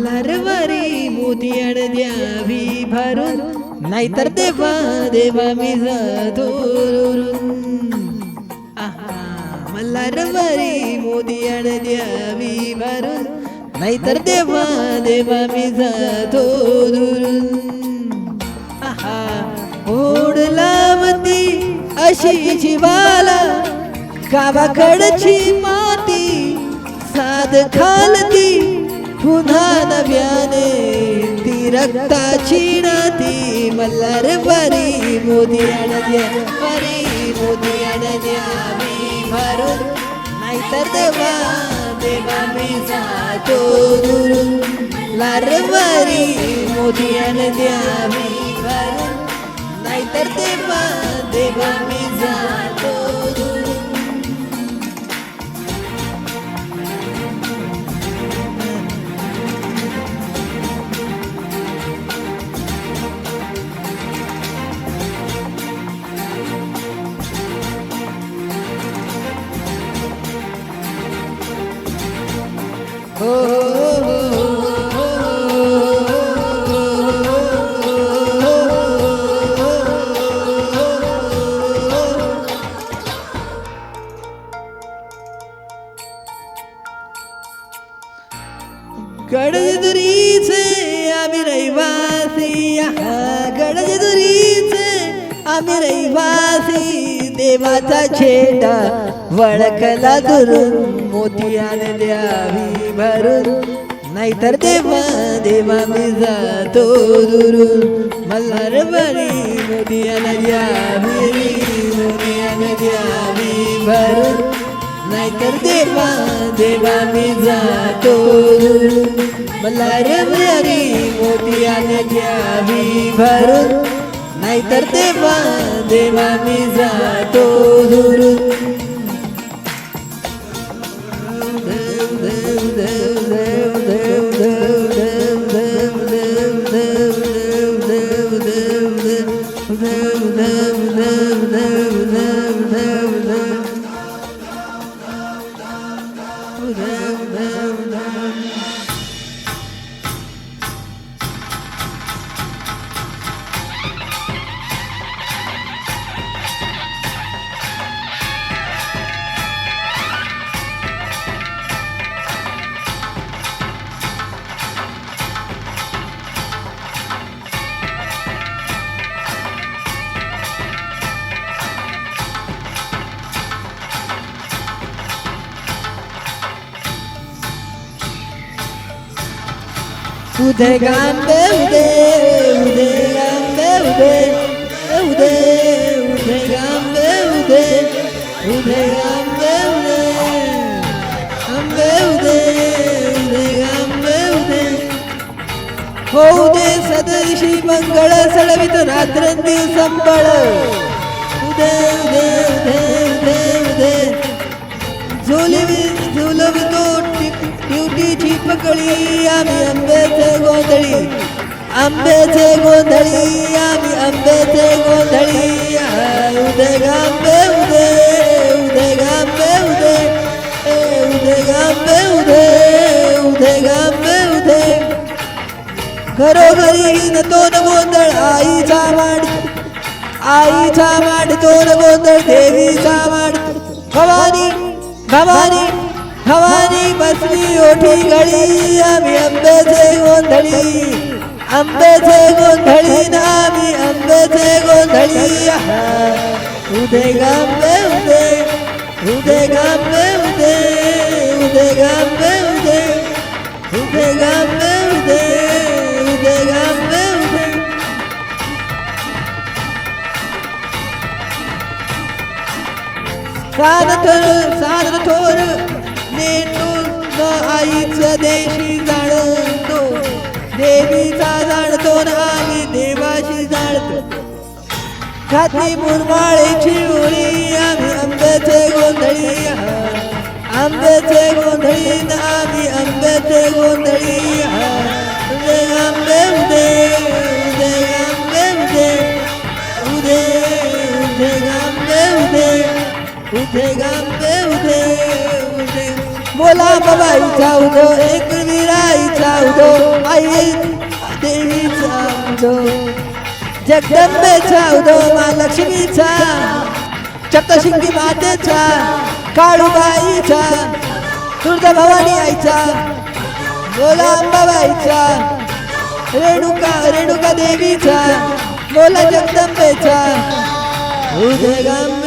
मल्हारवारी मोतियान द्यावी भरून, नाहीतर देवा देवा मी जातोरून. मल्हारवारी मोतियान द्यावी भरून, नाहीतर देवा देवा मी जातो दुरून. ओढ लावती अशी जीवाला गावाकडची माती, साध खालती पुन्हा नव्याने ती रक्ताची नाती. मल्हारवारी मोतियान द्यावी द्यावी भरून, नाहीतर देवा देवा मी जातो दुरून. मल्हारवारी मोतियान द्यावी भरून, नाहीतर देवा देवा मी जातो दुरून. गडचिरोलीचे आम्ही रहिवासी, गडचिरोलीचे आम्ही रहिवासी. देवाचा छेडा वळखला दुरून, मोतियान द्यावी भरून, नाहीतर देवा देवा मी जातो दुरून. मल्हारवारी मोतियान द्यावी भरून, नाहीतर देवा देवा मी जातो दुरून. मल्हारवारी मोतियान द्यावी भरून, नाहीतर देवा देवा मी जातो दुरून. उदे गांबे उदे उदे गांबे उदे उदे उदे गांबे उदे उदे गांबे उदे गांबे उदे उदे गांबे उदे. होऊ दे सदर्शी मंगळ सळवित रात्रंदिवस संबळ. उदे उदे उदे उदे उदे झुलवितो ड्युटीची पकडी आम्ही आंब्याचे गोंधळी, आंब्याचे गोंधळी आम्ही आंब्याचे गोंधळी. उदे गांबे उदे उदे गांबे उदे उदे गांबे उदे उदे गांबे उदे. घरोघरी नतोन गोंधळ आईचा मांडतोन गोंधळ देवीचा मांडतो. भवानी भवानी भवानी बसली ओठी गळी आम्ही आंब्याचे गोंधळी, आंब्याचे गोंधळी आम्ही आंब्याचे गोंधळी. उदे गांबे उदे उदे गांबे उदे उदे गांबे उदे उदे गांबे उदे उदे गांबे उदे. साधन थोर नेटून आईचं देशी जाणतो, देवीचा जाणतो आम्ही देवाशी जाणतो. खाती मुरमाळीची उडी आम्ही आंब्याचे गोंधळी, आंब्याचे गोंधळी आम्ही आंब्याचे गोंधळी. उदे गांबे उदे उदे गांबे उदे उदे उदे गांबे उदे उदे गांबे उदे उदे. बोला बाबाईचा उदो एकविराईचा उदो आई देवीचा उदो जगदंबेचा उदो महालक्ष्मीचा चतशिंगी मातेचा काळूबाईचा दुर्गा भवानी आईचा बोला अंबाबाईचा रेणुका देवीचा बोला जगदंबेचा उदगम